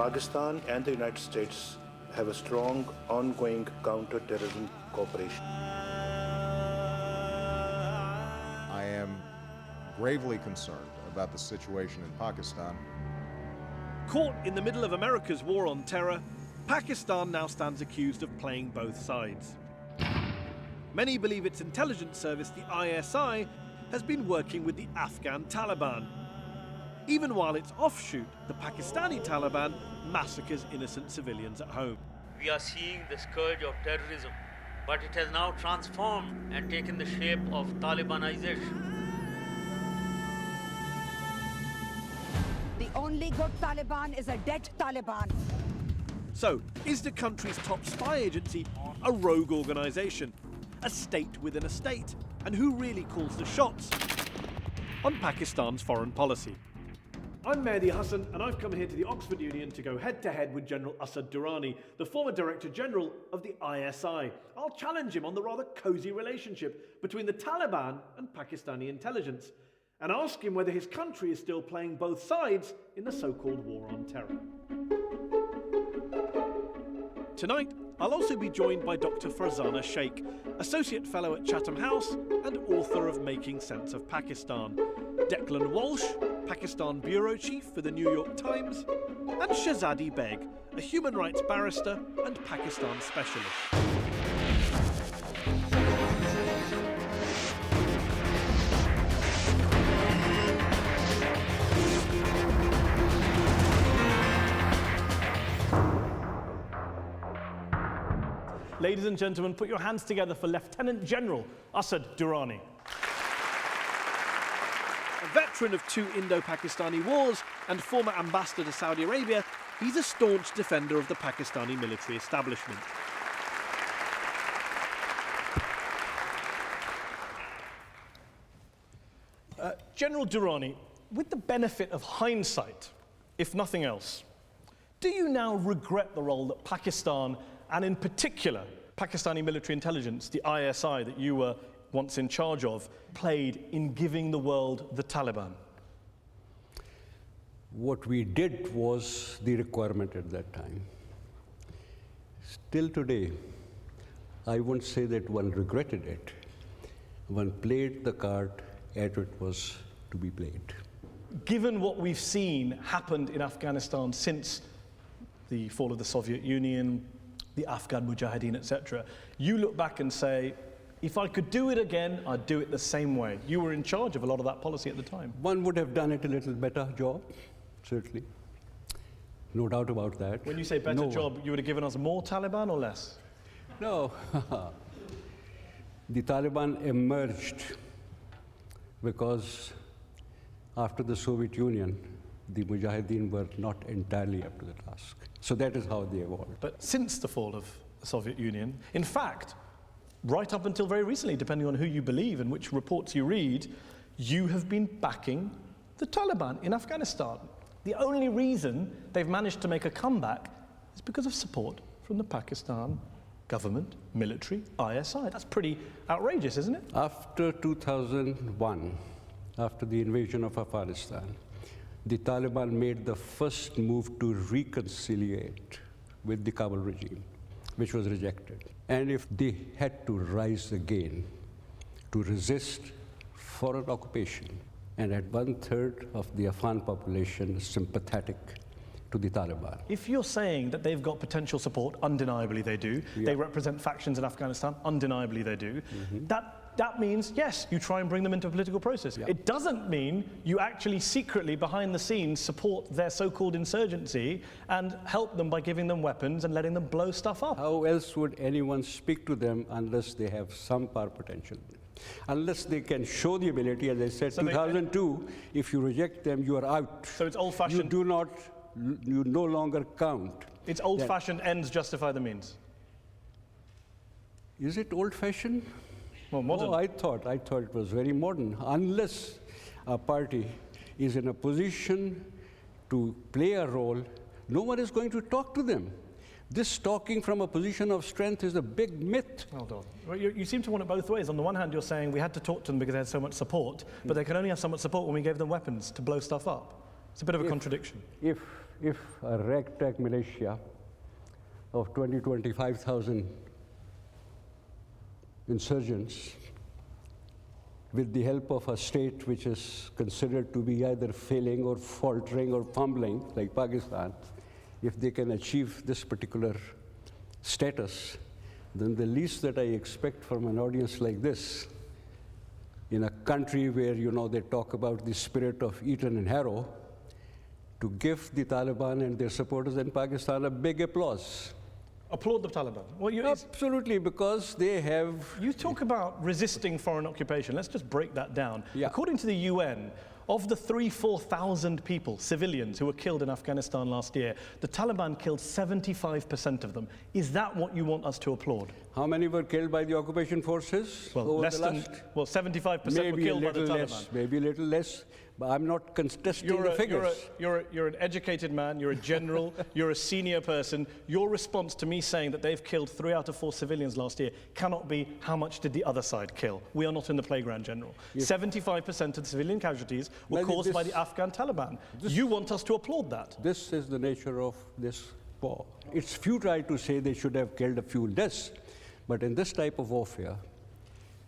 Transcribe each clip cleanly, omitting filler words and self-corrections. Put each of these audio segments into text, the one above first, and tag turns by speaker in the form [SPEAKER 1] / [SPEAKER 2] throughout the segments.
[SPEAKER 1] Pakistan and the United States have a strong, ongoing counter-terrorism cooperation.
[SPEAKER 2] I am gravely concerned about the situation in Pakistan.
[SPEAKER 3] Caught in the middle of America's war on terror, Pakistan now stands accused of playing both sides. Many believe its intelligence service, the ISI, has been working with the Afghan Taliban, even while its offshoot, the Pakistani Taliban, massacres innocent civilians at home.
[SPEAKER 4] We are seeing the scourge of terrorism, but it has now transformed and taken the shape of Talibanization.
[SPEAKER 5] The only good Taliban is a dead Taliban.
[SPEAKER 3] So, is the country's top spy agency a rogue organisation, a state within a state? And who really calls the shots on Pakistan's foreign policy? I'm Mehdi Hasan, and I've come here to the Oxford Union to go head-to-head with General Asad Durrani, the former Director General of the ISI. I'll challenge him on the rather cosy relationship between the Taliban and Pakistani intelligence, and ask him whether his country is still playing both sides in the so-called war on terror. Tonight, I'll also be joined by Dr. Farzana Sheikh, Associate Fellow at Chatham House and author of Making Sense of Pakistan, Declan Walsh, Pakistan Bureau Chief for the New York Times, and Shahzadi Beg, a human rights barrister and Pakistan specialist. Ladies and gentlemen, put your hands together for Lieutenant General Asad Durrani. A veteran of 2 Indo-Pakistani wars and former ambassador to Saudi Arabia, he's a staunch defender of the Pakistani military establishment. General Durrani, with the benefit of hindsight, if nothing else, do you now regret the role that Pakistan, and in particular, Pakistani military intelligence, the ISI that you were once in charge of, played in giving the world the Taliban?
[SPEAKER 6] What we did was the requirement at that time. Still today, I won't say that one regretted it. One played the card as it was to be played.
[SPEAKER 3] Given what we've seen happened in Afghanistan since the fall of the Soviet Union, the Afghan Mujahideen, etc., you look back and say, if I could do it again, I'd do it the same way. You were in charge of a lot of that policy at the time.
[SPEAKER 6] One would have done it a little better job, certainly. No doubt about that.
[SPEAKER 3] When you say better job, you would have given us more Taliban or less?
[SPEAKER 6] No. The Taliban emerged because after the Soviet Union, the Mujahideen were not entirely up to the task. So that is how they evolved.
[SPEAKER 3] But since the fall of the Soviet Union, in fact, right up until very recently, depending on who you believe and which reports you read, you have been backing the Taliban in Afghanistan. The only reason they've managed to make a comeback is because of support from the Pakistan government, military, ISI. That's pretty outrageous, isn't it?
[SPEAKER 6] After 2001, after the invasion of Afghanistan, the Taliban made the first move to reconciliate with the Kabul regime, which was rejected. And if they had to rise again to resist foreign occupation, and at 1/3 of the Afghan population is sympathetic to the Taliban.
[SPEAKER 3] If you're saying that they've got potential support, undeniably they do. Yeah. They represent factions in Afghanistan, undeniably they do. Mm-hmm. That means, yes, you try and bring them into a political process. Yeah. It doesn't mean you actually secretly, behind the scenes, support their so-called insurgency and help them by giving them weapons and letting them blow stuff up.
[SPEAKER 6] How else would anyone speak to them unless they have some power potential? Unless they can show the ability, as I said, so 2002, if you reject them, you are out.
[SPEAKER 3] So it's old-fashioned.
[SPEAKER 6] You no longer count.
[SPEAKER 3] It's old-fashioned, ends justify the means.
[SPEAKER 6] Is it old-fashioned?
[SPEAKER 3] Well, modern.
[SPEAKER 6] Oh, I thought it was very modern. Unless a party is in a position to play a role, no one is going to talk to them. This talking from a position of strength is a big myth.
[SPEAKER 3] Hold on. Well, you seem to want it both ways. On the one hand, you're saying we had to talk to them because they had so much support, but they can only have so much support when we gave them weapons to blow stuff up.
[SPEAKER 7] It's a bit of a contradiction.
[SPEAKER 6] If a ragtag militia of 25,000 insurgents, with the help of a state which is considered to be either failing or faltering or fumbling, like Pakistan, if they can achieve this particular status, then the least that I expect from an audience like this, in a country where, you know, they talk about the spirit of Eton and Harrow, to give the Taliban and their supporters in Pakistan a big applause.
[SPEAKER 7] Applaud the Taliban. Well,
[SPEAKER 6] Absolutely, because they have...
[SPEAKER 7] You talk about resisting foreign occupation. Let's just break that down.
[SPEAKER 6] Yeah.
[SPEAKER 7] According to the UN, of the 4,000 people, civilians, who were killed in Afghanistan last year, the Taliban killed 75% of them. Is that what you want us to applaud?
[SPEAKER 6] How many were killed by the occupation forces?
[SPEAKER 7] Well,
[SPEAKER 6] over
[SPEAKER 7] less
[SPEAKER 6] the
[SPEAKER 7] than,
[SPEAKER 6] last?
[SPEAKER 7] well, 75% were killed by the Taliban.
[SPEAKER 6] Maybe a little less, but I'm not contesting the figures.
[SPEAKER 7] You're an educated man, you're a general, you're a senior person. Your response to me saying that they've killed 3 out of 4 civilians last year cannot be, how much did the other side kill? We are not in the playground, General. 75% of the civilian casualties were caused by the Afghan Taliban. You want us to applaud that?
[SPEAKER 6] This is the nature of this war. It's futile to say they should have killed a few less, but in this type of warfare,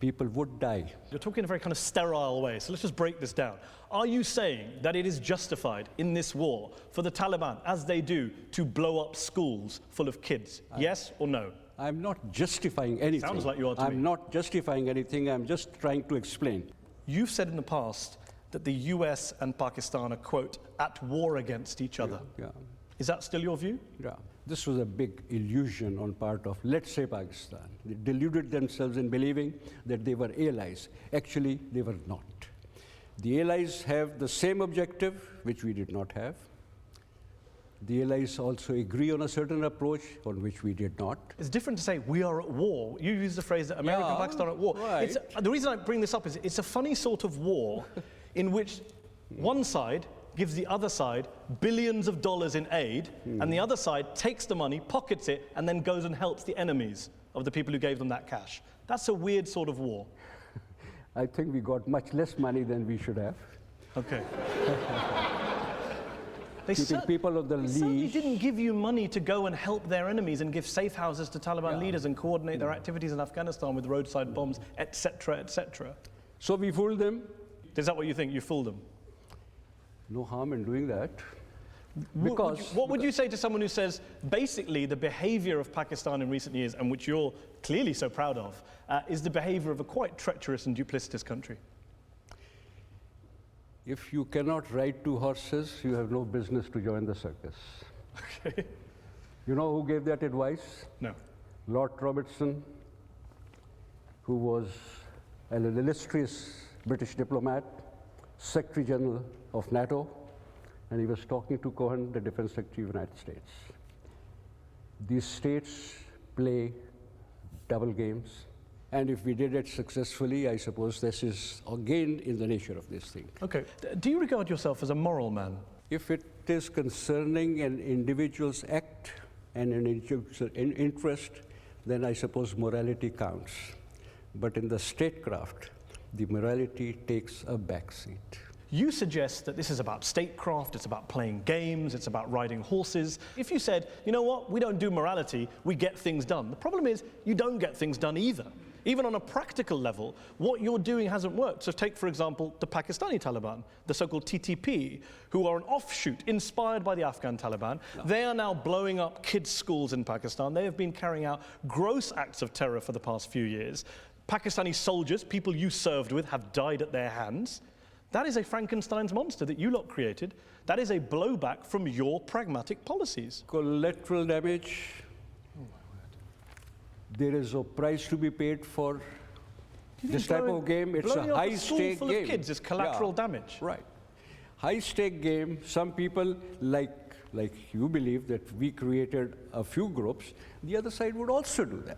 [SPEAKER 6] people would die.
[SPEAKER 7] You're talking in a very kind of sterile way, so let's just break this down. Are you saying that it is justified in this war for the Taliban, as they do, to blow up schools full of kids? Yes or no?
[SPEAKER 6] I'm not justifying anything.
[SPEAKER 7] Sounds like you are to me.
[SPEAKER 6] I'm not justifying anything, I'm just trying to explain.
[SPEAKER 7] You've said in the past that the US and Pakistan are, quote, at war against each other.
[SPEAKER 6] Yeah.
[SPEAKER 7] Is that still your view?
[SPEAKER 6] Yeah. This was a big illusion on part of, let's say, Pakistan. They deluded themselves in believing that they were allies. Actually, they were not. The allies have the same objective, which we did not have. The allies also agree on a certain approach on which we did not.
[SPEAKER 7] It's different to say we are at war. You use the phrase that America and Pakistan are at war.
[SPEAKER 6] Right.
[SPEAKER 7] The reason I bring this up is it's a funny sort of war in which one side gives the other side billions of dollars in aid, and the other side takes the money, pockets it, and then goes and helps the enemies of the people who gave them that cash. That's a weird sort of war.
[SPEAKER 6] I think we got much less money than we should have.
[SPEAKER 7] Okay.
[SPEAKER 6] Keeping people on the
[SPEAKER 7] They certainly
[SPEAKER 6] leash.
[SPEAKER 7] didn't give you money to go and help their enemies and give safe houses to Taliban leaders and coordinate their activities in Afghanistan with roadside bombs, etc., etc.
[SPEAKER 6] So we fooled them.
[SPEAKER 7] Is that what you think? You fooled them?
[SPEAKER 6] No harm in doing that.
[SPEAKER 7] What would you say to someone who says, basically, the behavior of Pakistan in recent years, and which you're clearly so proud of, is the behavior of a quite treacherous and duplicitous country?
[SPEAKER 6] If you cannot ride 2 horses, you have no business to join the circus.
[SPEAKER 7] Okay.
[SPEAKER 6] You know who gave that advice?
[SPEAKER 7] No.
[SPEAKER 6] Lord Robertson, who was an illustrious British diplomat, Secretary General of NATO, and he was talking to Cohen, the Defense Secretary of the United States. These states play double games, and if we did it successfully, I suppose this is again in the nature of this thing.
[SPEAKER 7] Okay. Do you regard yourself as a moral man?
[SPEAKER 6] If it is concerning an individual's act and an individual's interest, then I suppose morality counts. But in the statecraft, the morality takes a backseat.
[SPEAKER 7] You suggest that this is about statecraft, it's about playing games, it's about riding horses. If you said, you know what, we don't do morality, we get things done. The problem is, you don't get things done either. Even on a practical level, what you're doing hasn't worked. So take, for example, the Pakistani Taliban, the so-called TTP, who are an offshoot inspired by the Afghan Taliban. No. They are now blowing up kids' schools in Pakistan. They have been carrying out gross acts of terror for the past few years. Pakistani soldiers, people you served with, have died at their hands. That is a Frankenstein's monster that you lot created. That is a blowback from your pragmatic policies.
[SPEAKER 6] Collateral damage. Oh, my word. There is a price to be paid for this type of game. It's a high-stake
[SPEAKER 7] full
[SPEAKER 6] game.
[SPEAKER 7] Of kids is collateral damage.
[SPEAKER 6] Right. High-stake game. Some people, like you believe that we created a few groups, the other side would also do that.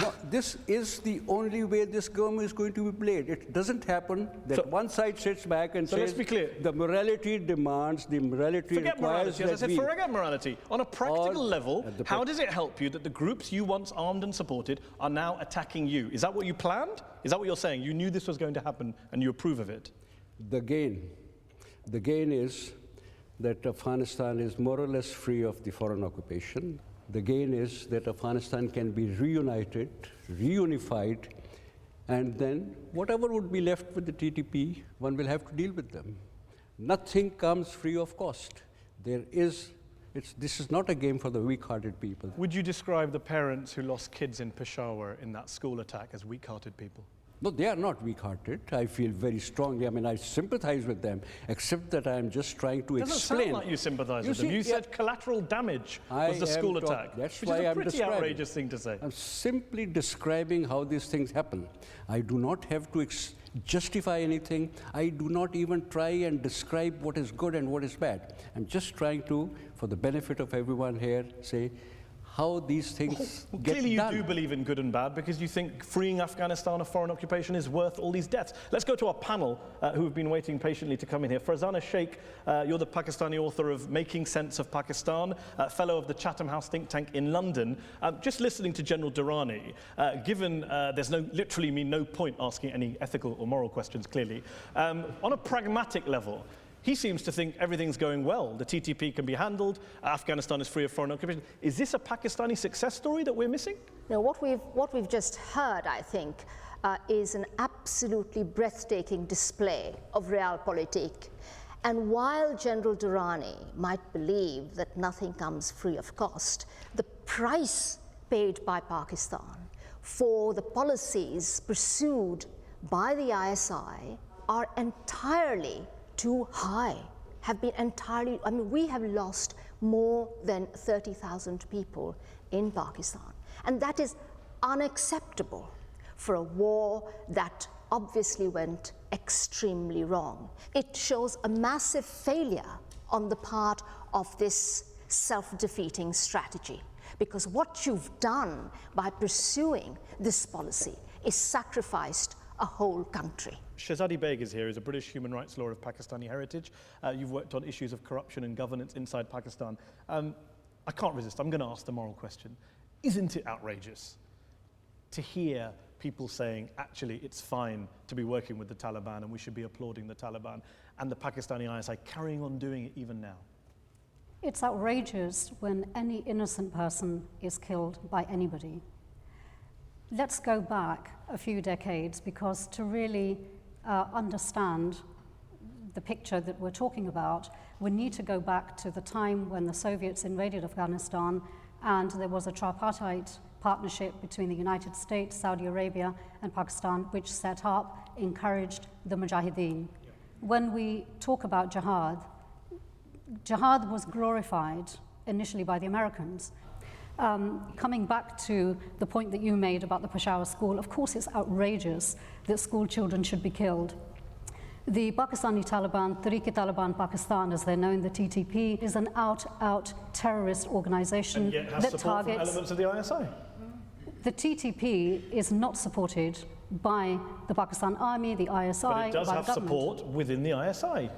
[SPEAKER 6] No, this is the only way this game is going to be played. It doesn't happen that one side sits back and says,
[SPEAKER 7] let's be clear.
[SPEAKER 6] The morality demands, the morality
[SPEAKER 7] forget
[SPEAKER 6] requires
[SPEAKER 7] morality. As I said, forget morality. On a practical level, how does it help you that the groups you once armed and supported are now attacking you? Is that what you planned? Is that what you're saying? You knew this was going to happen and you approve of it?
[SPEAKER 6] The gain The gain is that Afghanistan is more or less free of the foreign occupation. The gain is that Afghanistan can be reunited, reunified, and then whatever would be left with the TTP, one will have to deal with them. Nothing comes free of cost. This is not a game for the weak-hearted people.
[SPEAKER 7] Would you describe the parents who lost kids in Peshawar in that school attack as weak-hearted people?
[SPEAKER 6] No, they are not weak-hearted. I feel very strongly. I mean, I sympathize with them, except that I am just trying to explain.
[SPEAKER 7] Doesn't sound like you sympathize with them. You said collateral damage was the school attack,
[SPEAKER 6] that's
[SPEAKER 7] which
[SPEAKER 6] why
[SPEAKER 7] is a
[SPEAKER 6] I'm
[SPEAKER 7] pretty
[SPEAKER 6] describing.
[SPEAKER 7] outrageous thing to say.
[SPEAKER 6] I'm simply describing how these things happen. I do not have to justify anything. I do not even try and describe what is good and what is bad. I'm just trying to, for the benefit of everyone here, say how these things get
[SPEAKER 7] clearly
[SPEAKER 6] done.
[SPEAKER 7] You do believe in good and bad because you think freeing Afghanistan of foreign occupation is worth all these deaths. Let's go to our panel who have been waiting patiently to come in here. Farzana Sheikh, you're the Pakistani author of Making Sense of Pakistan, fellow of the Chatham House think tank in London. Just listening to General Durrani, given there's literally no point asking any ethical or moral questions, clearly, on a pragmatic level, he seems to think everything's going well. The TTP can be handled. Afghanistan is free of foreign occupation. Is this a Pakistani success story that we're missing?
[SPEAKER 8] No, what we've just heard, I think, is an absolutely breathtaking display of realpolitik. And while General Durrani might believe that nothing comes free of cost, the price paid by Pakistan for the policies pursued by the ISI are entirely too high, we have lost more than 30,000 people in Pakistan. And that is unacceptable for a war that obviously went extremely wrong. It shows a massive failure on the part of this self-defeating strategy, because what you've done by pursuing this policy is sacrificed a whole country.
[SPEAKER 7] Shehzadi Beg is here, is a British human rights lawyer of Pakistani heritage. You've worked on issues of corruption and governance inside Pakistan. I can't resist, I'm going to ask the moral question. Isn't it outrageous to hear people saying, actually, it's fine to be working with the Taliban and we should be applauding the Taliban, and the Pakistani ISI carrying on doing it even now?
[SPEAKER 9] It's outrageous when any innocent person is killed by anybody. Let's go back a few decades, because to really understand the picture that we're talking about, we need to go back to the time when the Soviets invaded Afghanistan and there was a tripartite partnership between the United States, Saudi Arabia, and Pakistan, which set up, encouraged the Mujahideen. When we talk about jihad, jihad was glorified initially by the Americans. Coming back to the point that you made about the Peshawar school, of course it's outrageous that school children should be killed. The Pakistani Taliban, Tehreek-e-Taliban Pakistan, as they're known, the TTP, is an out-out terrorist organization
[SPEAKER 7] and yet has
[SPEAKER 9] that
[SPEAKER 7] support
[SPEAKER 9] targets...
[SPEAKER 7] from elements of the ISI.
[SPEAKER 9] The TTP is not supported by the Pakistan Army, the ISI,
[SPEAKER 7] but it does
[SPEAKER 9] by
[SPEAKER 7] have
[SPEAKER 9] the government.
[SPEAKER 7] support within the ISI.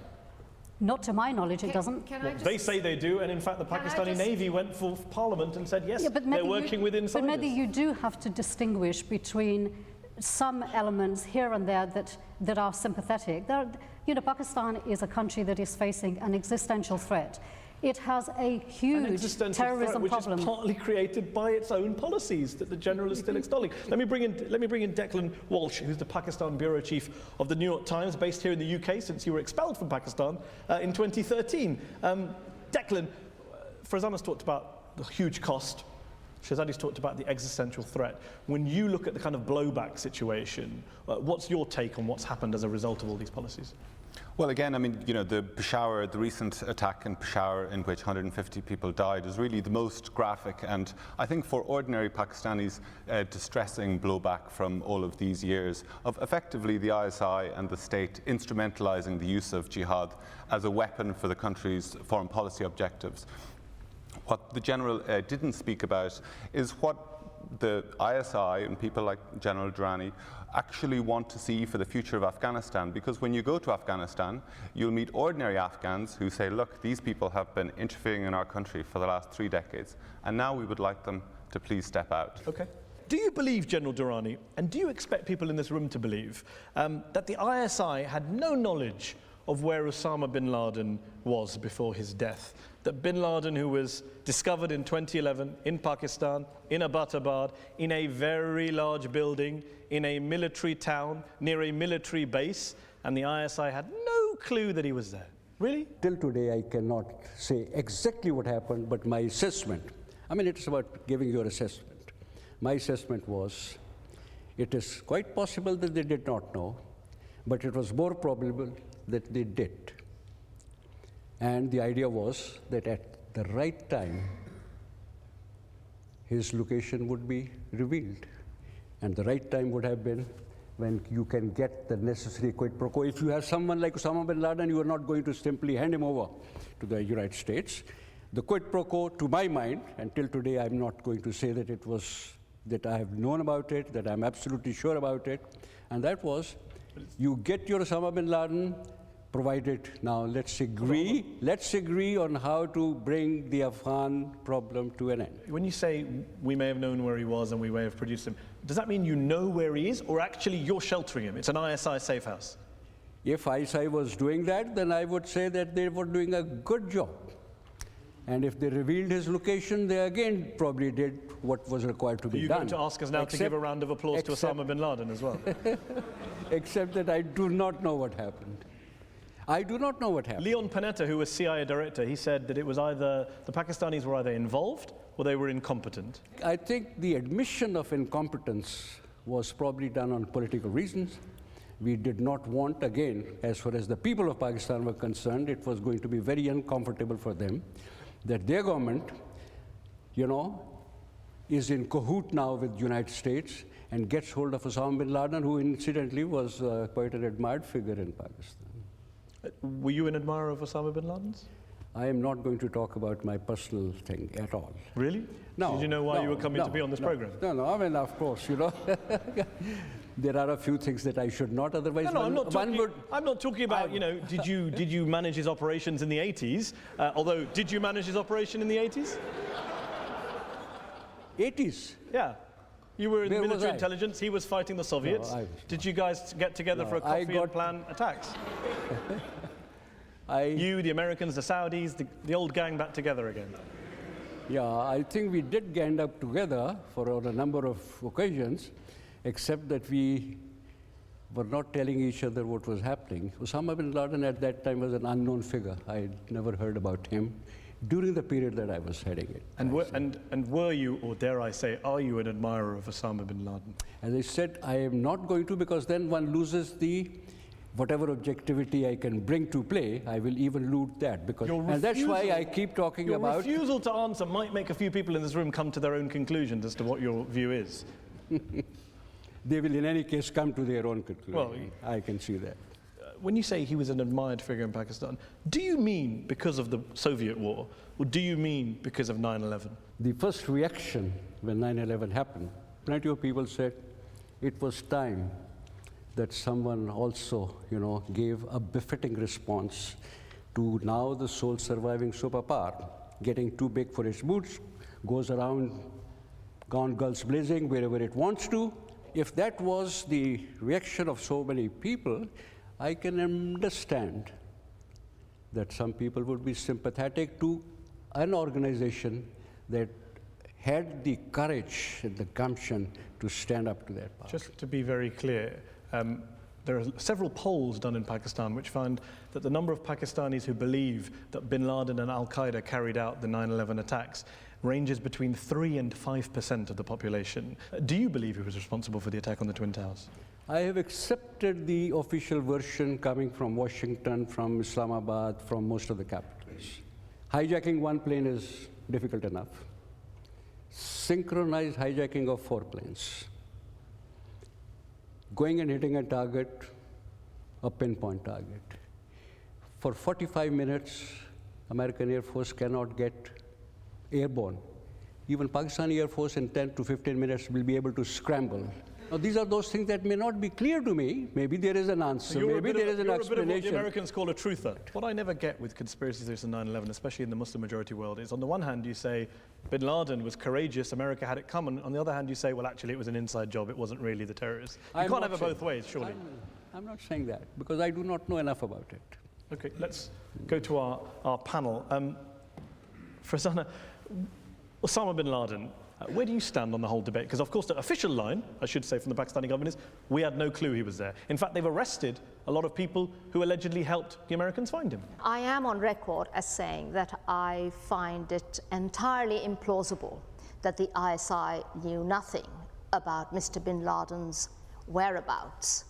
[SPEAKER 9] Not to my knowledge, it doesn't.
[SPEAKER 7] They say they do, and in fact the Pakistani Navy went for Parliament and said, yes, they're working with insiders.
[SPEAKER 9] But Mehdi, you do have to distinguish between some elements here and there that are sympathetic. Pakistan is a country that is facing an existential threat. It has a huge terrorism
[SPEAKER 7] which
[SPEAKER 9] problem,
[SPEAKER 7] is partly created by its own policies that the General is still extolling. Let me bring in Declan Walsh, who's the Pakistan bureau chief of the New York Times, based here in the UK since you were expelled from Pakistan in 2013. Declan, Farzana's talked about the huge cost. Shehzadi's talked about the existential threat. When you look at the kind of blowback situation, what's your take on what's happened as a result of all these policies?
[SPEAKER 10] Well, again, the recent attack in Peshawar, in which 150 people died, is really the most graphic and, I think, for ordinary Pakistanis, distressing blowback from all of these years of effectively the ISI and the state instrumentalizing the use of jihad as a weapon for the country's foreign policy objectives. What the General didn't speak about is what the ISI and people like General Durrani actually want to see for the future of Afghanistan, because when you go to Afghanistan, you'll meet ordinary Afghans who say, look, these people have been interfering in our country for the last 3 decades, and now we would like them to please step out.
[SPEAKER 7] Okay. Do you believe, General Durrani, and do you expect people in this room to believe, that the ISI had no knowledge of where Osama bin Laden was before his death. That bin Laden, who was discovered in 2011 in Pakistan, in Abbottabad, in a very large building, in a military town, near a military base, and the ISI had no clue that he was there. Really?
[SPEAKER 6] Till today, I cannot say exactly what happened, but my assessment, I mean, it's about giving your assessment. My assessment was, it is quite possible that they did not know, but it was more probable that they did. And the idea was that at the right time, his location would be revealed. And the right time would have been when you can get the necessary quid pro quo. If you have someone like Osama bin Laden, you are not going to simply hand him over to the United States. The quid pro quo, to my mind, until today, I'm not going to say that it was, that I have known about it, that I'm absolutely sure about it, and that was, you get your Osama bin Laden, provided, now let's agree on how to bring the Afghan problem to an end.
[SPEAKER 7] When you say we may have known where he was and we may have produced him, does that mean you know where he is, or actually you're sheltering him? It's an ISI safe house.
[SPEAKER 6] If ISI was doing that, then I would say that they were doing a good job. And if they revealed his location, they again probably did what was required to be done.
[SPEAKER 7] Are you going to ask us now to give a round of applause to Osama bin Laden as well?
[SPEAKER 6] Except that I do not know what happened. I do not know what happened.
[SPEAKER 7] Leon Panetta, who was CIA director, he said that it was either the Pakistanis were either involved or they were incompetent.
[SPEAKER 6] I think the admission of incompetence was probably done on political reasons. We did not want, again, as far as the people of Pakistan were concerned, it was going to be very uncomfortable for them that their government, you know, is in cahoot now with the United States and gets hold of Osama bin Laden, who incidentally was quite an admired figure in Pakistan.
[SPEAKER 7] Were you an admirer of Osama bin Laden's?
[SPEAKER 6] I am not going to talk about my personal thing at all.
[SPEAKER 7] Really?
[SPEAKER 6] No.
[SPEAKER 7] Did you know why you were coming to be on this program?
[SPEAKER 6] No, I mean, of course, you know. There are a few things that I should not, otherwise
[SPEAKER 7] I'm not talking about, you know, did you manage his operations in the 80s? Although, did you manage his operation in the 80s?
[SPEAKER 6] 80s?
[SPEAKER 7] Yeah. You were in military intelligence, he was fighting the Soviets.
[SPEAKER 6] No,
[SPEAKER 7] did you guys get together for a coffee and plan attacks? You, the Americans, the Saudis, the old gang back together again.
[SPEAKER 6] Yeah, I think we did gang up together for a number of occasions, except that we were not telling each other what was happening. Osama bin Laden at that time was an unknown figure. I had never heard about him during the period that I was heading it.
[SPEAKER 7] And were you, or dare I say, are you an admirer of Osama bin Laden?
[SPEAKER 6] As I said, I am not going to, because then one loses the whatever objectivity I can bring to play, I will even lose that. Because, and that's why I keep talking about...
[SPEAKER 7] Your refusal to answer might make a few people in this room come to their own conclusions as to what your view is.
[SPEAKER 6] They will in any case come to their own conclusion. Well, I can see that.
[SPEAKER 7] When you say he was an admired figure in Pakistan, do you mean because of the Soviet war, or do you mean because of 9/11?
[SPEAKER 6] The first reaction when 9/11 happened, plenty of people said it was time that someone also, you know, gave a befitting response to now the sole surviving superpower, getting too big for its boots, goes around, gone guns blazing wherever it wants to. If that was the reaction of so many people, I can understand that some people would be sympathetic to an organization that had the courage and the gumption to stand up to that power.
[SPEAKER 7] Just to be very clear, there are several polls done in Pakistan which find that the number of Pakistanis who believe that bin Laden and Al-Qaeda carried out the 9/11 attacks ranges between 3 and 5% of the population. Do you believe he was responsible for the attack on the Twin Towers?
[SPEAKER 6] I have accepted the official version coming from Washington, from Islamabad, from most of the capitals. Hijacking one plane is difficult enough. Synchronized hijacking of 4 planes. Going and hitting a target, a pinpoint target. For 45 minutes, American Air Force cannot get airborne. Even Pakistani Air Force in 10 to 15 minutes will be able to scramble. Now, these are those things that may not be clear to me. Maybe there is an answer, maybe there is an explanation.
[SPEAKER 7] You're a bit of what the Americans call a truther. What I never get with conspiracy theories in 9/11, especially in the Muslim majority world, is on the one hand you say bin Laden was courageous, America had it coming. On the other hand you say, well, actually it was an inside job, it wasn't really the terrorists. You can't have it both ways, surely.
[SPEAKER 6] I'm not saying that, because I do not know enough about it.
[SPEAKER 7] Okay, let's go to our panel. Farzana, Osama bin Laden, where do you stand on the whole debate? Because, of course, the official line, I should say, from the Pakistani government is, we had no clue he was there. In fact, they've arrested a lot of people who allegedly helped the Americans find him.
[SPEAKER 8] I am on record as saying that I find it entirely implausible that the ISI knew nothing about Mr. bin Laden's whereabouts.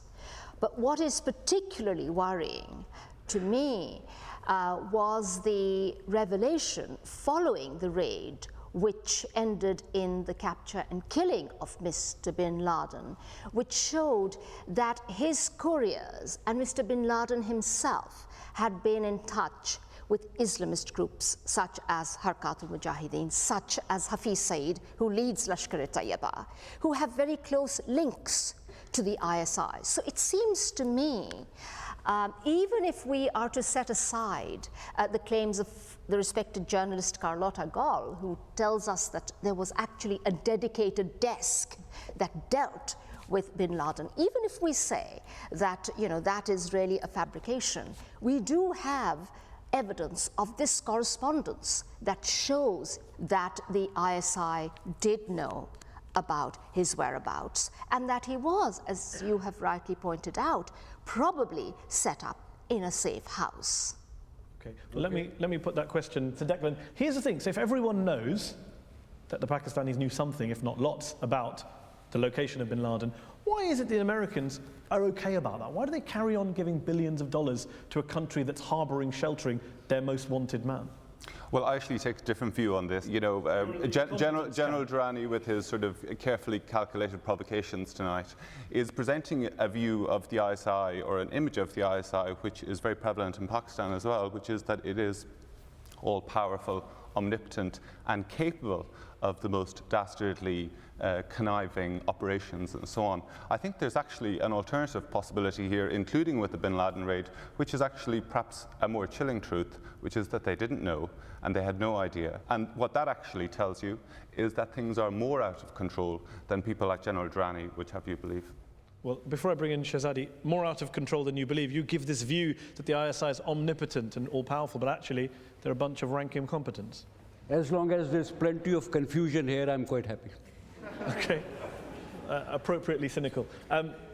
[SPEAKER 8] But what is particularly worrying to me was the revelation following the raid, which ended in the capture and killing of Mr. bin Laden, which showed that his couriers and Mr. bin Laden himself had been in touch with Islamist groups such as Harkat al-Mujahideen, such as Hafiz Saeed, who leads Lashkar-e-Tayyiba, who have very close links to the ISI. So it seems to me, even if we are to set aside the claims of the respected journalist Carlotta Gall, who tells us that there was actually a dedicated desk that dealt with bin Laden, even if we say that, that is really a fabrication, we do have evidence of this correspondence that shows that the ISI did know about his whereabouts, and that he was, as you have rightly pointed out, probably set up in a safe house.
[SPEAKER 7] Okay, well, let me put that question to Declan. Here's the thing, so if everyone knows that the Pakistanis knew something, if not lots, about the location of bin Laden, why is it the Americans are okay about that? Why do they carry on giving billions of dollars to a country that's harboring, sheltering their most wanted man?
[SPEAKER 10] Well, I actually take a different view on this. General Durrani, with his sort of carefully calculated provocations tonight, is presenting a view of the ISI, or an image of the ISI, which is very prevalent in Pakistan as well, which is that it is all-powerful, omnipotent, and capable of the most dastardly, conniving operations and so on. I think there's actually an alternative possibility here, including with the bin Laden raid, which is actually perhaps a more chilling truth, which is that they didn't know and they had no idea. And what that actually tells you is that things are more out of control than people like General Durrani would have you believe.
[SPEAKER 7] Well, before I bring in Shehzadi, more out of control than you believe, you give this view that the ISI is omnipotent and all-powerful, but actually they're a bunch of rank incompetents.
[SPEAKER 6] As long as there's plenty of confusion here, I'm quite happy.
[SPEAKER 7] Okay, appropriately cynical.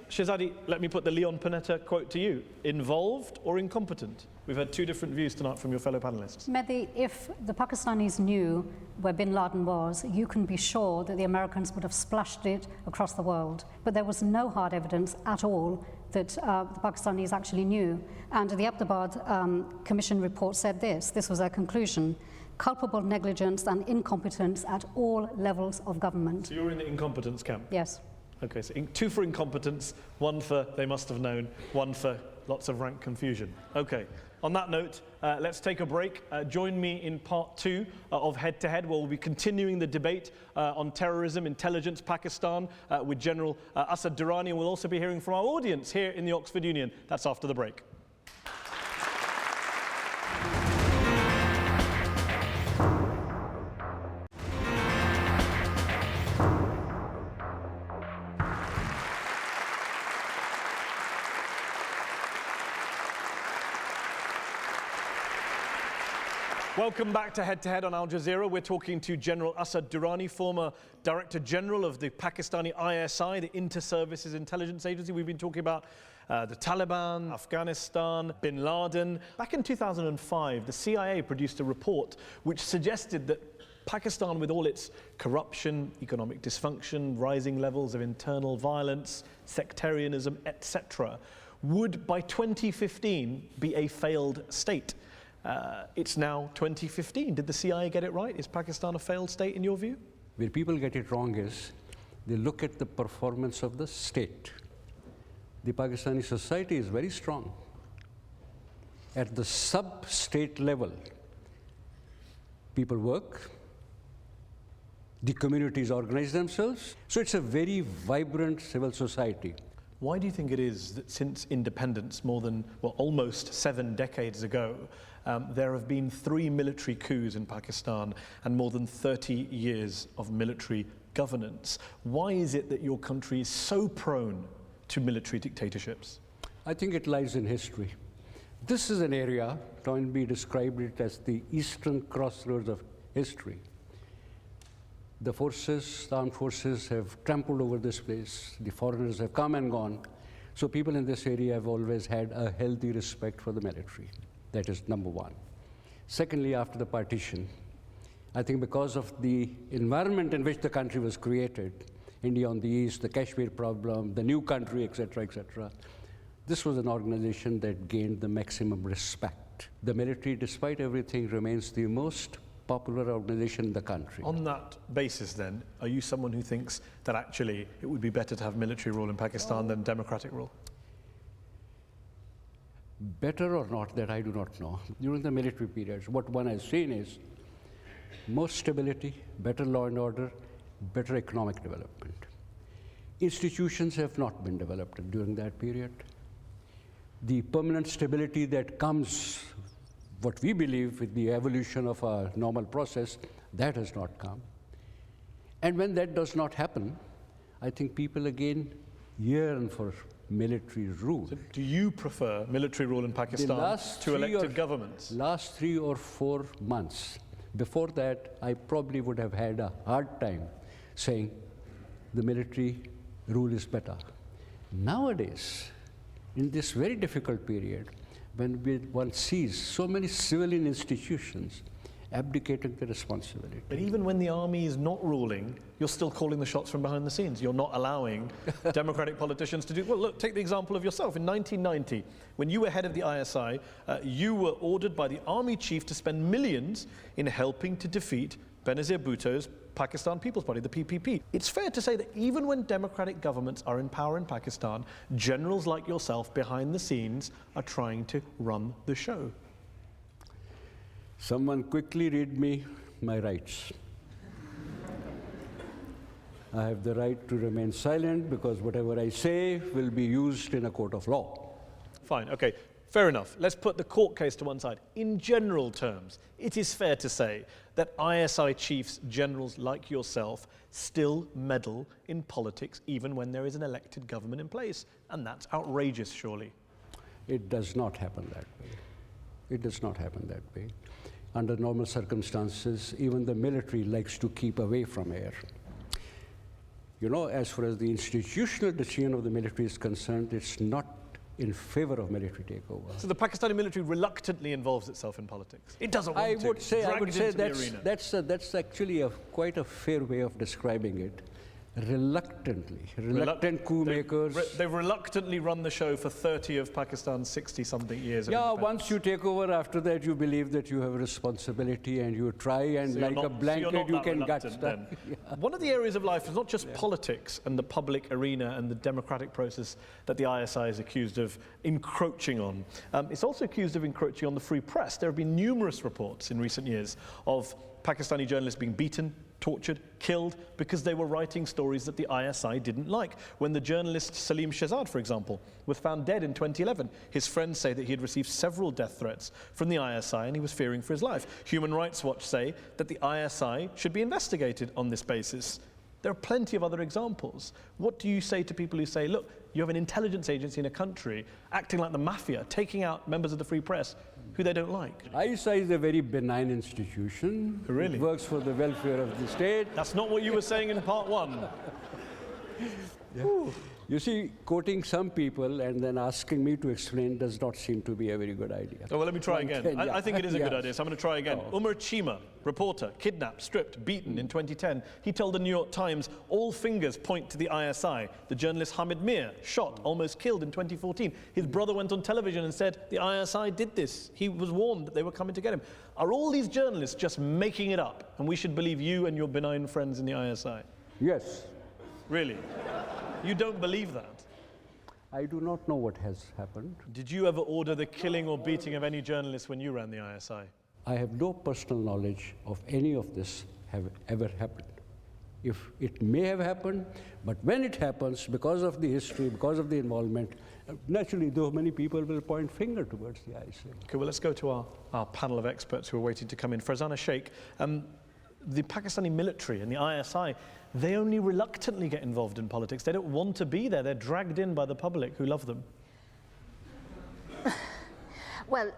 [SPEAKER 7] Shehzadi, let me put the Leon Panetta quote to you. Involved or incompetent? We've had two different views tonight from your fellow panelists.
[SPEAKER 9] Mehdi, if the Pakistanis knew where bin Laden was, you can be sure that the Americans would have splashed it across the world. But there was no hard evidence at all that the Pakistanis actually knew. And the Abdabad Commission report said this was their conclusion: culpable negligence and incompetence at all levels of government.
[SPEAKER 7] So you're in the incompetence camp?
[SPEAKER 9] Yes.
[SPEAKER 7] Okay, so two for incompetence, one for they must have known, one for lots of rank confusion. Okay, on that note, let's take a break. Join me in part 2 of Head to Head, where we'll be continuing the debate on terrorism, intelligence, Pakistan, with General Asad Durrani, and we'll also be hearing from our audience here in the Oxford Union. That's after the break. Welcome back to Head on Al Jazeera. We're talking to General Asad Durrani, former Director General of the Pakistani ISI, the Inter-Services Intelligence Agency. We've been talking about the Taliban, Afghanistan, bin Laden. Back in 2005, the CIA produced a report which suggested that Pakistan, with all its corruption, economic dysfunction, rising levels of internal violence, sectarianism, etc., would by 2015 be a failed state. It's now 2015. Did the CIA get it right? Is Pakistan a failed state in your view?
[SPEAKER 6] Where people get it wrong is they look at the performance of the state. The Pakistani society is very strong. At the sub-state level, people work, the communities organize themselves, so it's a very vibrant civil society.
[SPEAKER 7] Why do you think it is that since independence, more than, well, almost 7 decades ago, there have been 3 military coups in Pakistan and more than 30 years of military governance? Why is it that your country is so prone to military dictatorships?
[SPEAKER 6] I think it lies in history. This is an area, Toynbee described it as the eastern crossroads of history. The armed forces have trampled over this place. The foreigners have come and gone. So people in this area have always had a healthy respect for the military. That is number one. Secondly, after the partition, I think because of the environment in which the country was created, India on the east, the Kashmir problem, the new country, etc., etc., this was an organization that gained the maximum respect. The military, despite everything, remains the most popular organization in the country.
[SPEAKER 7] On that basis, then, are you someone who thinks that actually it would be better to have military rule in Pakistan than democratic rule?
[SPEAKER 6] Better or not, that I do not know. During the military periods, what one has seen is more stability, better law and order, better economic development. Institutions have not been developed during that period. The permanent stability that comes, what we believe, with the evolution of a normal process, that has not come. And when that does not happen, I think people again yearn for military rule.
[SPEAKER 7] So do you prefer military rule in Pakistan to elected governments?
[SPEAKER 6] Last 3 or 4 months. Before that, I probably would have had a hard time saying the military rule is better. Nowadays, in this very difficult period, when one sees so many civilian institutions abdicating the responsibility.
[SPEAKER 7] But even when the army is not ruling, you're still calling the shots from behind the scenes. You're not allowing democratic politicians to do... Well, look, take the example of yourself. In 1990, when you were head of the ISI, you were ordered by the army chief to spend millions in helping to defeat Benazir Bhutto's Pakistan People's Party, the PPP. It's fair to say that even when democratic governments are in power in Pakistan, generals like yourself behind the scenes are trying to run the show.
[SPEAKER 6] Someone quickly read me my rights. I have the right to remain silent because whatever I say will be used in a court of law.
[SPEAKER 7] Fine, okay. Fair enough. Let's put the court case to one side. In general terms, it is fair to say that ISI chiefs, generals like yourself, still meddle in politics even when there is an elected government in place. And that's outrageous, surely.
[SPEAKER 6] It does not happen that way. It does not happen that way. Under normal circumstances, even the military likes to keep away from air. You know, as far as the institutional decision of the military is concerned, it's not in favor of military takeover.
[SPEAKER 7] So the Pakistani military reluctantly involves itself in politics. It doesn't want to.
[SPEAKER 6] I would say that's actually quite a fair way of describing it. Reluctantly. Reluctant coup makers.
[SPEAKER 7] They've reluctantly run the show for 30 of Pakistan's 60-something years.
[SPEAKER 6] Yeah, once you take over, after that you believe that you have a responsibility and you try and like a blanket you can gut stuff.
[SPEAKER 7] Yeah. One of the areas of life is not just politics and the public arena and the democratic process that the ISI is accused of encroaching on. It's also accused of encroaching on the free press. There have been numerous reports in recent years of Pakistani journalists being beaten, tortured, killed because they were writing stories that the ISI didn't like. When the journalist Salim Shehzad, for example, was found dead in 2011, his friends say that he had received several death threats from the ISI and he was fearing for his life. Human Rights Watch say that the ISI should be investigated on this basis. There are plenty of other examples. What do you say to people who say, look, you have an intelligence agency in a country acting like the mafia, taking out members of the free press who they don't like?
[SPEAKER 6] ISI is a very benign institution.
[SPEAKER 7] Really?
[SPEAKER 6] It works for the welfare of the state.
[SPEAKER 7] That's not what you were saying in part one.
[SPEAKER 6] Yeah. You see, quoting some people and then asking me to explain does not seem to be a very good idea.
[SPEAKER 7] Oh, well, let me try again. I think it is a good idea, so I'm going to try again. Umar Chima, reporter, kidnapped, stripped, beaten in 2010. He told the New York Times, all fingers point to the ISI. The journalist Hamid Mir, shot, almost killed in 2014. His brother went on television and said, the ISI did this. He was warned that they were coming to get him. Are all these journalists just making it up? And we should believe you and your benign friends in the ISI?
[SPEAKER 6] Yes.
[SPEAKER 7] Really? You don't believe that?
[SPEAKER 6] I do not know what has happened.
[SPEAKER 7] Did you ever order the killing or beating of any journalist when you ran the ISI?
[SPEAKER 6] I have no personal knowledge of any of this have ever happened. If it may have happened, but when it happens, because of the history, because of the involvement, naturally, though many people will point finger towards the ISI.
[SPEAKER 7] Okay, well, let's go to our panel of experts who are waiting to come in. Farzana Sheikh, the Pakistani military and the ISI, they only reluctantly get involved in politics. They don't want to be there. They're dragged in by the public who love them.
[SPEAKER 8] Well,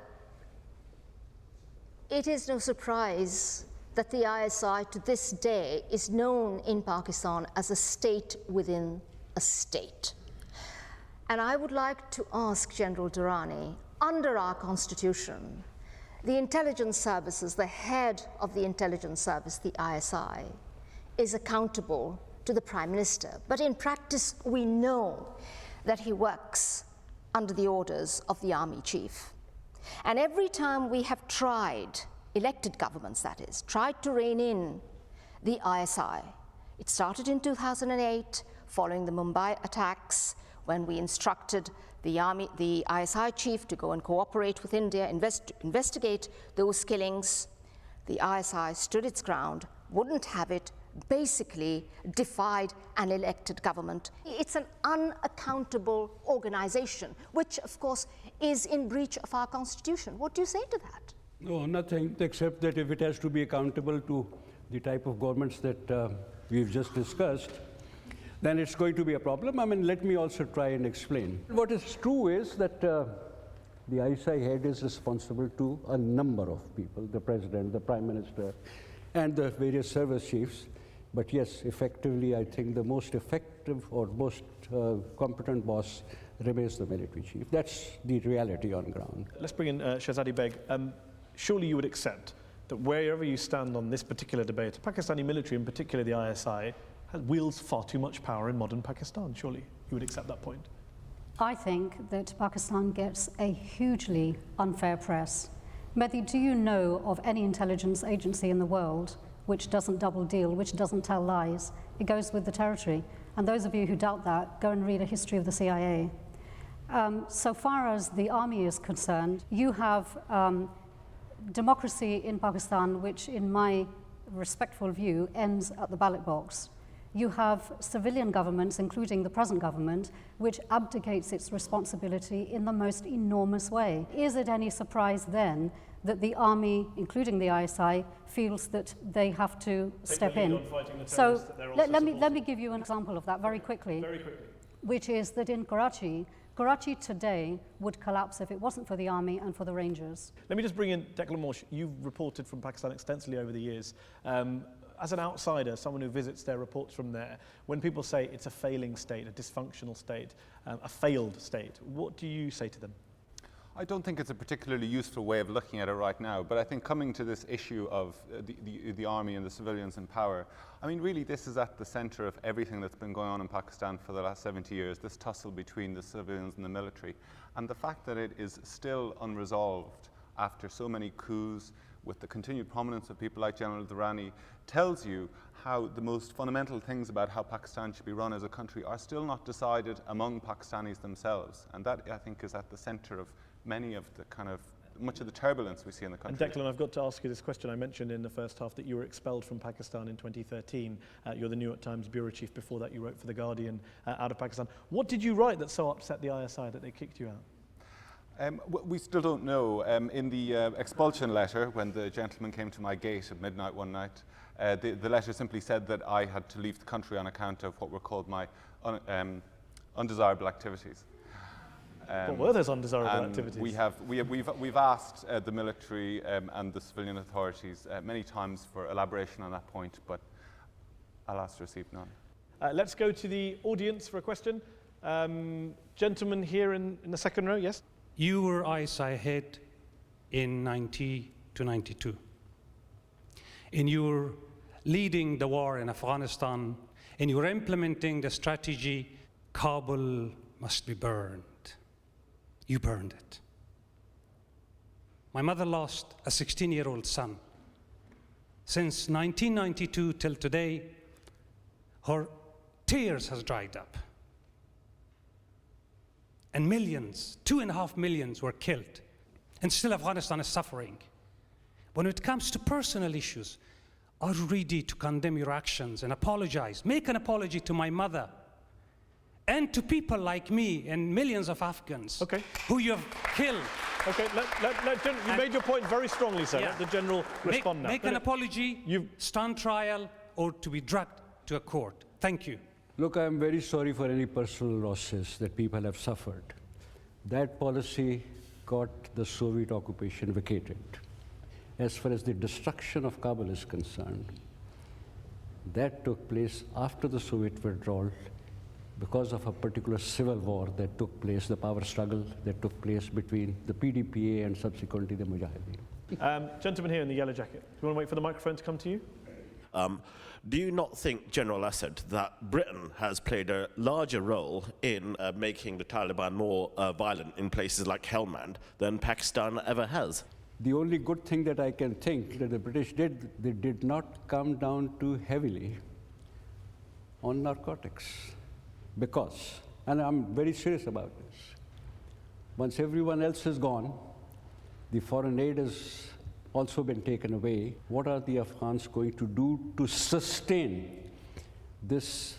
[SPEAKER 8] it is no surprise that the ISI to this day is known in Pakistan as a state within a state. And I would like to ask General Durrani, under our constitution, the intelligence services, the head of the intelligence service, the ISI, is accountable to the Prime Minister. But in practice, we know that he works under the orders of the army chief. And every time we have tried, elected governments that is, tried to rein in the ISI, it started in 2008, following the Mumbai attacks, when we instructed the ISI chief to go and cooperate with India, investigate those killings. The ISI stood its ground, wouldn't have it, basically defied an elected government. It's an unaccountable organization, which of course is in breach of our constitution. What do you say to that?
[SPEAKER 6] No, nothing, except that if it has to be accountable to the type of governments that we've just discussed, then it's going to be a problem. I mean, let me also try and explain. What is true is that the ISI head is responsible to a number of people, the president, the prime minister, and the various service chiefs. But yes, effectively, I think the most effective or most competent boss remains the military chief. That's the reality on ground.
[SPEAKER 7] Let's bring in Shahzadi Beg. Surely you would accept that wherever you stand on this particular debate, the Pakistani military, in particular the ISI, wields far too much power in modern Pakistan. Surely you would accept that point?
[SPEAKER 9] I think that Pakistan gets a hugely unfair press. Mehdi, do you know of any intelligence agency in the world which doesn't double deal, which doesn't tell lies? It goes with the territory. And those of you who doubt that, go and read a history of the CIA. So far as the army is concerned, you have democracy in Pakistan, which in my respectful view ends at the ballot box. You have civilian governments, including the present government, which abdicates its responsibility in the most enormous way. Is it any surprise then that the army, including the ISI, feels that they have to step in? So let me give you an example of that very quickly, which is that in Karachi today would collapse if it wasn't for the army and for the Rangers.
[SPEAKER 7] Let me just bring in Declan Morsh. You've reported from Pakistan extensively over the years. As an outsider, someone who visits their reports from there, when people say it's a failing state, a dysfunctional state, a failed state, what do you say to them?
[SPEAKER 10] I don't think it's a particularly useful way of looking at it right now, but I think coming to this issue of the army and the civilians in power, I mean, really this is at the center of everything that's been going on in Pakistan for the last 70 years, this tussle between the civilians and the military. And the fact that it is still unresolved after so many coups, with the continued prominence of people like General Durrani, tells you how the most fundamental things about how Pakistan should be run as a country are still not decided among Pakistanis themselves. And that, I think, is at the center of many of the much of the turbulence we see in the country.
[SPEAKER 7] And Declan, I've got to ask you this question. I mentioned in the first half that you were expelled from Pakistan in 2013. You're the New York Times bureau chief. Before that, you wrote for The Guardian out of Pakistan. What did you write that so upset the ISI that they kicked you out?
[SPEAKER 10] We still don't know. In the expulsion letter, when the gentleman came to my gate at midnight one night, the letter simply said that I had to leave the country on account of what were called my undesirable activities.
[SPEAKER 7] What were those undesirable activities?
[SPEAKER 10] We've asked the military and the civilian authorities many times for elaboration on that point, but alas, received none.
[SPEAKER 7] Let's go to the audience for a question. Gentleman here in the second row, yes?
[SPEAKER 11] You were ISI head in 90 to 92. And you were leading the war in Afghanistan, and you were implementing the strategy, Kabul must be burned. You burned it. My mother lost a 16-year-old son. Since 1992 till today, her tears has dried up. And millions, 2.5 million were killed. And still Afghanistan is suffering. When it comes to personal issues, are you ready to condemn your actions and apologize? Make an apology to my mother and to people like me and millions of Afghans who you have killed.
[SPEAKER 7] Okay, you made your point very strongly, sir. Let the general respond now.
[SPEAKER 11] Make an apology, stand trial, or to be dragged to a court. Thank you.
[SPEAKER 6] Look, I'm very sorry for any personal losses that people have suffered. That policy got the Soviet occupation vacated. As far as the destruction of Kabul is concerned, that took place after the Soviet withdrawal because of a particular civil war that took place, the power struggle that took place between the PDPA and subsequently the Mujahideen.
[SPEAKER 7] Gentleman here in the yellow jacket. Do you want to wait for the microphone to come to you?
[SPEAKER 12] Do you not think, General Asad, that Britain has played a larger role in making the Taliban more violent in places like Helmand than Pakistan ever has?
[SPEAKER 6] The only good thing that I can think that the British did, they did not come down too heavily on narcotics. Because, and I'm very serious about this, once everyone else is gone, the foreign aid has also been taken away. What are the Afghans going to do to sustain this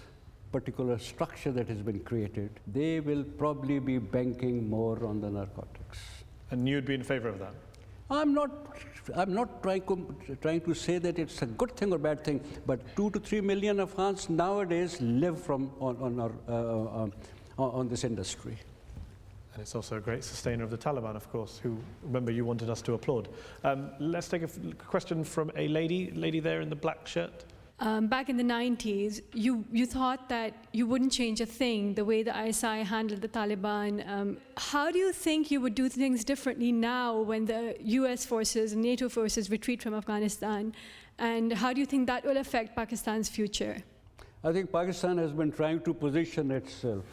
[SPEAKER 6] particular structure that has been created? They will probably be banking more on the narcotics.
[SPEAKER 7] And you'd be in favor of that?
[SPEAKER 6] I'm not trying to say that it's a good thing or bad thing, but 2 to 3 million Afghans nowadays live on this industry.
[SPEAKER 7] And it's also a great sustainer of the Taliban, of course, who, remember, you wanted us to applaud. Let's take a question from a lady there in the black shirt.
[SPEAKER 13] Back in the 90s, you thought that you wouldn't change a thing the way the ISI handled the Taliban. How do you think you would do things differently now when the US forces and NATO forces retreat from Afghanistan? And how do you think that will affect Pakistan's future?
[SPEAKER 6] I think Pakistan has been trying to position itself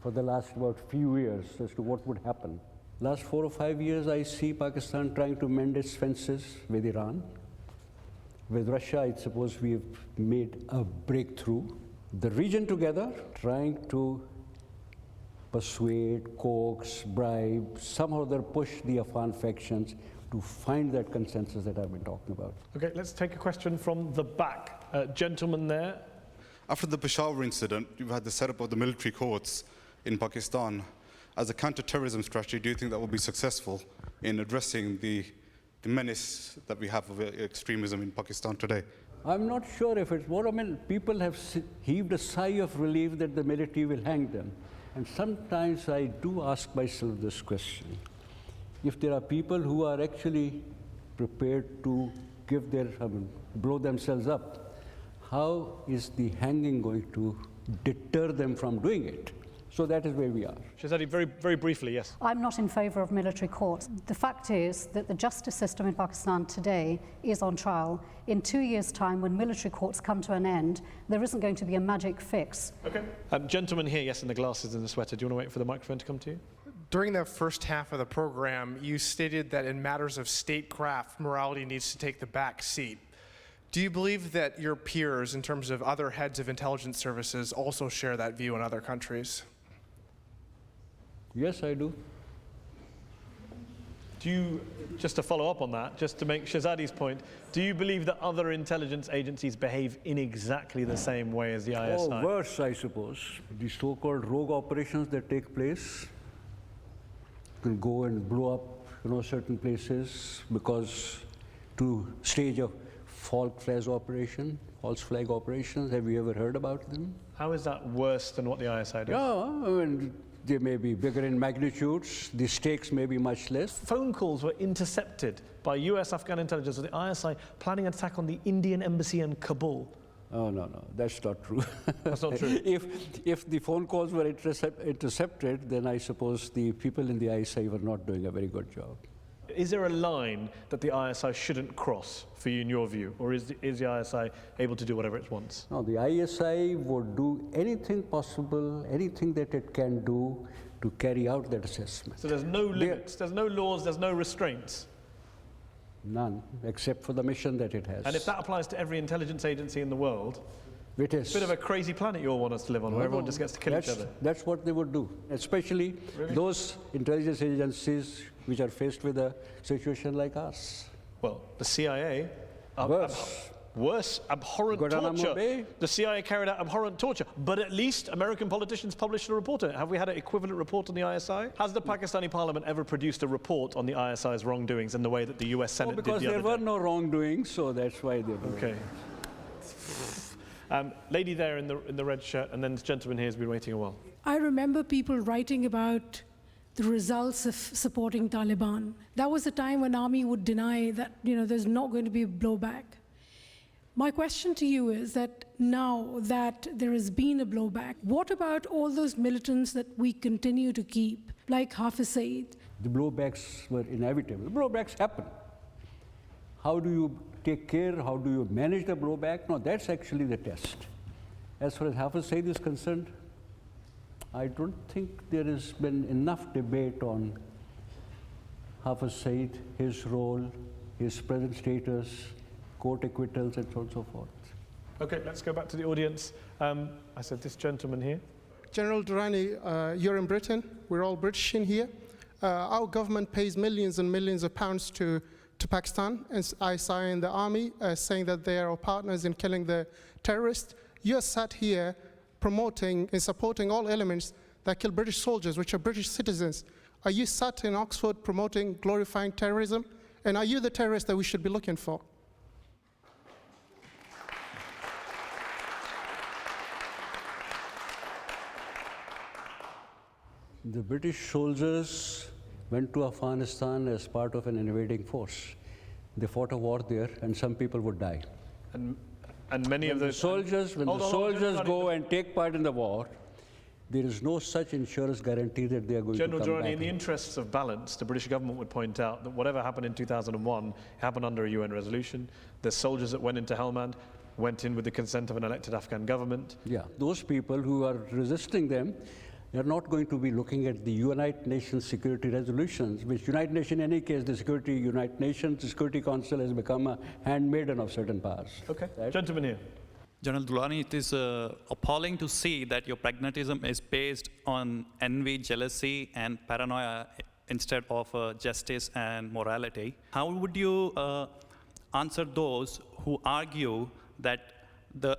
[SPEAKER 6] for the last few years as to what would happen. Last 4 or 5 years, I see Pakistan trying to mend its fences with Iran. With Russia, I suppose we've made a breakthrough. The region together, trying to persuade, coax, bribe, somehow or other push the Afghan factions to find that consensus that I've been talking about.
[SPEAKER 7] Okay, let's take a question from the back. Gentleman there.
[SPEAKER 14] After the Peshawar incident, you've had the setup of the military courts in Pakistan. As a counter-terrorism strategy, do you think that will be successful in addressing the menace that we have of extremism in Pakistan today?
[SPEAKER 6] I'm not sure if it's what I mean. People have heaved a sigh of relief that the military will hang them. And sometimes I do ask myself this question. If there are people who are actually prepared to give blow themselves up, how is the hanging going to deter them from doing it? So that is where we are.
[SPEAKER 7] Shahzadi, very, very briefly, yes.
[SPEAKER 9] I'm not in favour of military courts. The fact is that the justice system in Pakistan today is on trial. In 2 years' time, when military courts come to an end, there isn't going to be a magic fix.
[SPEAKER 7] Okay. Gentleman here, yes, in the glasses and the sweater. Do you want to wait for the microphone to come to you?
[SPEAKER 15] During the first half of the program, you stated that in matters of statecraft, morality needs to take the back seat. Do you believe that your peers, in terms of other heads of intelligence services, also share that view in other countries?
[SPEAKER 6] Yes, I do.
[SPEAKER 7] Do you, just to follow up on that, just to make Shahzadi's point, do you believe that other intelligence agencies behave in exactly the same way as the ISI?
[SPEAKER 6] Oh, worse, I suppose. The so-called rogue operations that take place can go and blow up, certain places because to stage a false flag operations. Have you ever heard about them?
[SPEAKER 7] How is that worse than what the ISI does?
[SPEAKER 6] Yeah, I mean, they may be bigger in magnitudes, the stakes may be much less.
[SPEAKER 7] Phone calls were intercepted by US Afghan intelligence or the ISI planning an attack on the Indian embassy in Kabul.
[SPEAKER 6] Oh, no, that's not true.
[SPEAKER 7] That's not true.
[SPEAKER 6] If the phone calls were intercepted, then I suppose the people in the ISI were not doing a very good job.
[SPEAKER 7] Is there a line that the ISI shouldn't cross, for you, in your view? Or is the ISI able to do whatever it wants?
[SPEAKER 6] No, the ISI would do anything possible, anything that it can do to carry out that assessment.
[SPEAKER 7] So there's no limits, there's no laws, there's no restraints?
[SPEAKER 6] None, except for the mission that it has.
[SPEAKER 7] And if that applies to every intelligence agency in the world,
[SPEAKER 6] it is.
[SPEAKER 7] It's a bit of a crazy planet you all want us to live on, where everyone just gets to kill each other.
[SPEAKER 6] That's what they would do, especially those intelligence agencies which are faced with a situation like us.
[SPEAKER 7] Well, the CIA... Worse, abhorrent
[SPEAKER 6] Guantanamo
[SPEAKER 7] torture.
[SPEAKER 6] Bay.
[SPEAKER 7] The CIA carried out abhorrent torture, but at least American politicians published a report on it. Have we had an equivalent report on the ISI? Has the Pakistani parliament ever produced a report on the ISI's wrongdoings in the way that the US Senate did the other day?
[SPEAKER 6] Because there were no wrongdoings, so that's why they were.
[SPEAKER 7] Okay. Lady there in the red shirt, and then this gentleman here has been waiting a while.
[SPEAKER 16] I remember people writing about the results of supporting Taliban. That was a time when army would deny that, there's not going to be a blowback. My question to you is that now that there has been a blowback, what about all those militants that we continue to keep, like Hafiz Saeed?
[SPEAKER 6] The blowbacks were inevitable. Blowbacks happen. How do you take care? How do you manage the blowback? No, that's actually the test. As far as Hafiz Saeed is concerned, I don't think there has been enough debate on Hafiz Saeed, his role, his present status, court acquittals, and so on and so forth.
[SPEAKER 7] Okay, let's go back to the audience. I said this gentleman here.
[SPEAKER 17] General Durrani, you're in Britain. We're all British in here. Our government pays millions and millions of pounds to Pakistan, and I saw in the army saying that they are our partners in killing the terrorists. You're sat here promoting and supporting all elements that kill British soldiers, which are British citizens. Are you sat in Oxford promoting, glorifying terrorism? And are you the terrorist that we should be looking for?
[SPEAKER 6] The British soldiers went to Afghanistan as part of an invading force. They fought a war there, and some people would die.
[SPEAKER 7] And many of those
[SPEAKER 6] soldiers, when the soldiers go and take part in the war, there is no such insurance guarantee that they are going to come back.
[SPEAKER 7] General Durrani, in the interests of balance, the British government would point out that whatever happened in 2001 happened under a UN resolution. The soldiers that went into Helmand went in with the consent of an elected Afghan government.
[SPEAKER 6] Yeah, those people who are resisting them, they're not going to be looking at the United Nations security resolutions, which United Nations, in any case, the United Nations Security Council has become a handmaiden of certain powers.
[SPEAKER 7] Okay,
[SPEAKER 6] right?
[SPEAKER 7] Gentleman here.
[SPEAKER 18] General Durrani, it is appalling to see that your pragmatism is based on envy, jealousy, and paranoia instead of justice and morality. How would you answer those who argue that the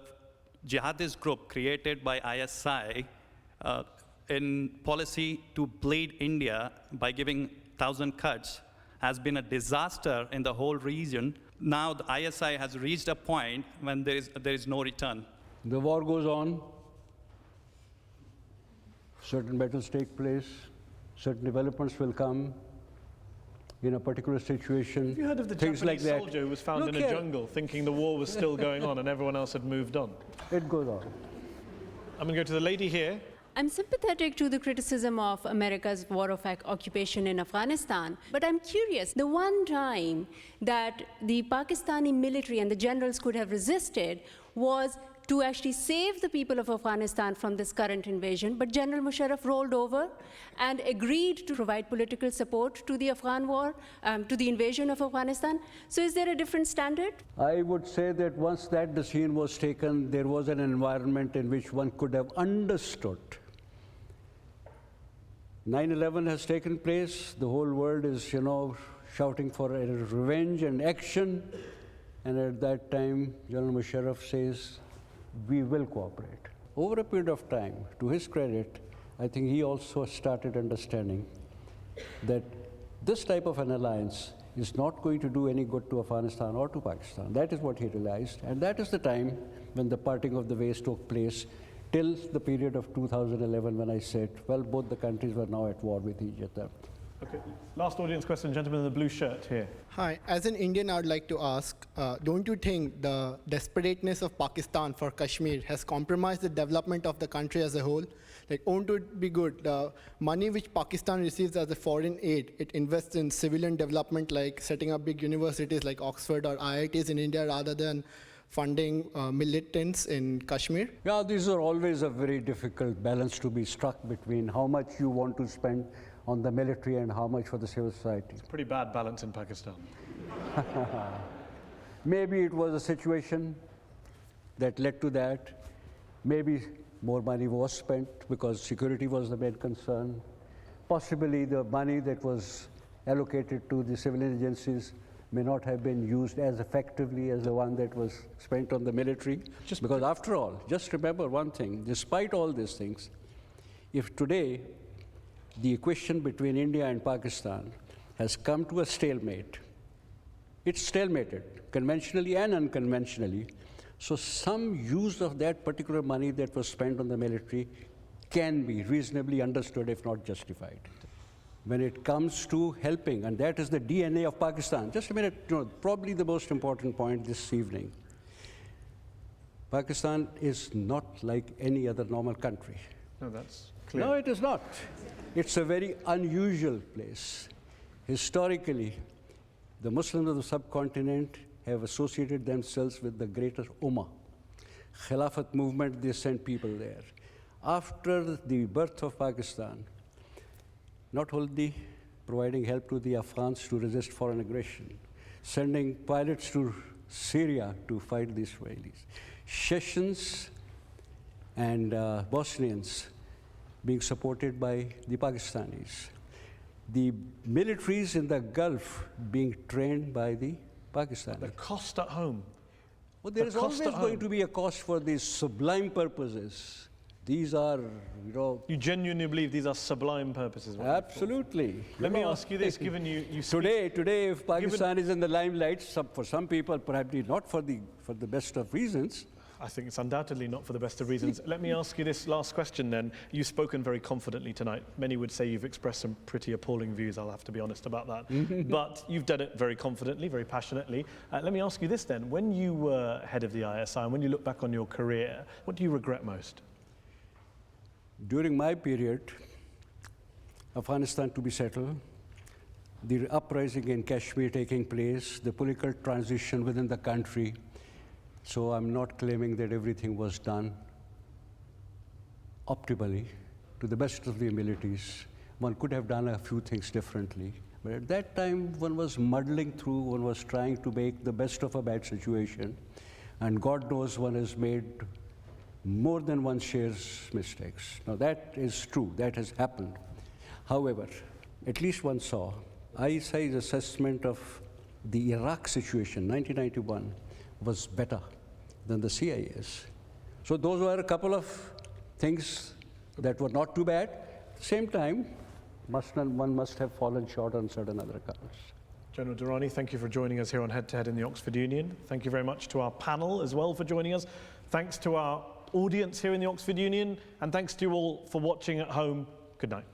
[SPEAKER 18] jihadist group created by ISI in policy to bleed India by giving 1,000 cuts has been a disaster in the whole region? Now the ISI has reached a point when there is no return.
[SPEAKER 6] The war goes on, certain battles take place, certain developments will come in a particular situation.
[SPEAKER 7] Have you heard of the
[SPEAKER 6] things
[SPEAKER 7] Japanese
[SPEAKER 6] like
[SPEAKER 7] soldier who was found in a jungle thinking the war was still going on and everyone else had moved on?
[SPEAKER 6] It goes on.
[SPEAKER 7] I'm going to go to the lady here.
[SPEAKER 19] I'm sympathetic to the criticism of America's war of occupation in Afghanistan, but I'm curious, the one time that the Pakistani military and the generals could have resisted was to actually save the people of Afghanistan from this current invasion, but General Musharraf rolled over and agreed to provide political support to the Afghan war, to the invasion of Afghanistan. So is there a different standard?
[SPEAKER 6] I would say that once that decision was taken, there was an environment in which one could have understood. 9/11 has taken place. The whole world is, shouting for a revenge and action. And at that time, General Musharraf says, we will cooperate. Over a period of time, to his credit, I think he also started understanding that this type of an alliance is not going to do any good to Afghanistan or to Pakistan. That is what he realized. And that is the time when the parting of the ways took place, till the period of 2011 when I said, well, both the countries were now at war with each other.
[SPEAKER 7] Okay, last audience question, gentleman in the blue shirt here.
[SPEAKER 17] Hi, as an Indian, I'd like to ask, don't you think the desperateness of Pakistan for Kashmir has compromised the development of the country as a whole? Like, won't it be good? The money which Pakistan receives as a foreign aid, it invests in civilian development, like setting up big universities like Oxford or IITs in India rather than funding militants in Kashmir?
[SPEAKER 6] Yeah, these are always a very difficult balance to be struck between how much you want to spend on the military and how much for the civil society.
[SPEAKER 7] It's a pretty bad balance in Pakistan.
[SPEAKER 6] Maybe it was a situation that led to that. Maybe more money was spent because security was the main concern. Possibly the money that was allocated to the civilian agencies may not have been used as effectively as the one that was spent on the military. Because after all, just remember one thing, despite all these things, if today the equation between India and Pakistan has come to a stalemate, it's stalemated, conventionally and unconventionally, so some use of that particular money that was spent on the military can be reasonably understood, if not justified. when it comes to helping, and that is the DNA of Pakistan. Just a minute, probably the most important point this evening. Pakistan is not like any other normal country.
[SPEAKER 7] No, that's clear.
[SPEAKER 6] No, it is not. It's a very unusual place. Historically, the Muslims of the subcontinent have associated themselves with the greater Ummah. Khilafat movement, they sent people there. After the birth of Pakistan, not only providing help to the Afghans to resist foreign aggression, sending pilots to Syria to fight the Israelis, Chechens and Bosnians being supported by the Pakistanis, the militaries in the Gulf being trained by the Pakistanis.
[SPEAKER 7] The cost at home.
[SPEAKER 6] Well, there is always going to be a cost for these sublime purposes. These are,
[SPEAKER 7] You genuinely believe these are sublime purposes?
[SPEAKER 6] Absolutely.
[SPEAKER 7] Let me ask you this, given you
[SPEAKER 6] speak, Today, if Pakistan is in the limelight, for some people, perhaps not for the best of reasons.
[SPEAKER 7] I think it's undoubtedly not for the best of reasons. Let me ask you this last question then. You've spoken very confidently tonight. Many would say you've expressed some pretty appalling views, I'll have to be honest about that. But you've done it very confidently, very passionately. Let me ask you this then. When you were head of the ISI and when you look back on your career, what do you regret most?
[SPEAKER 6] During my period, Afghanistan to be settled, the uprising in Kashmir taking place, the political transition within the country. So I'm not claiming that everything was done optimally, to the best of the abilities. One could have done a few things differently. But at that time, one was muddling through, one was trying to make the best of a bad situation. And God knows one has made more than one shares mistakes. Now that is true, that has happened. However, at least one saw ISI's assessment of the Iraq situation, 1991, was better than the CIA's. So those were a couple of things that were not too bad. At the same time, one must have fallen short on certain other counts.
[SPEAKER 7] General Durrani, thank you for joining us here on Head to Head in the Oxford Union. Thank you very much to our panel as well for joining us. Thanks to our audience here in the Oxford Union, and thanks to you all for watching at home. Good night.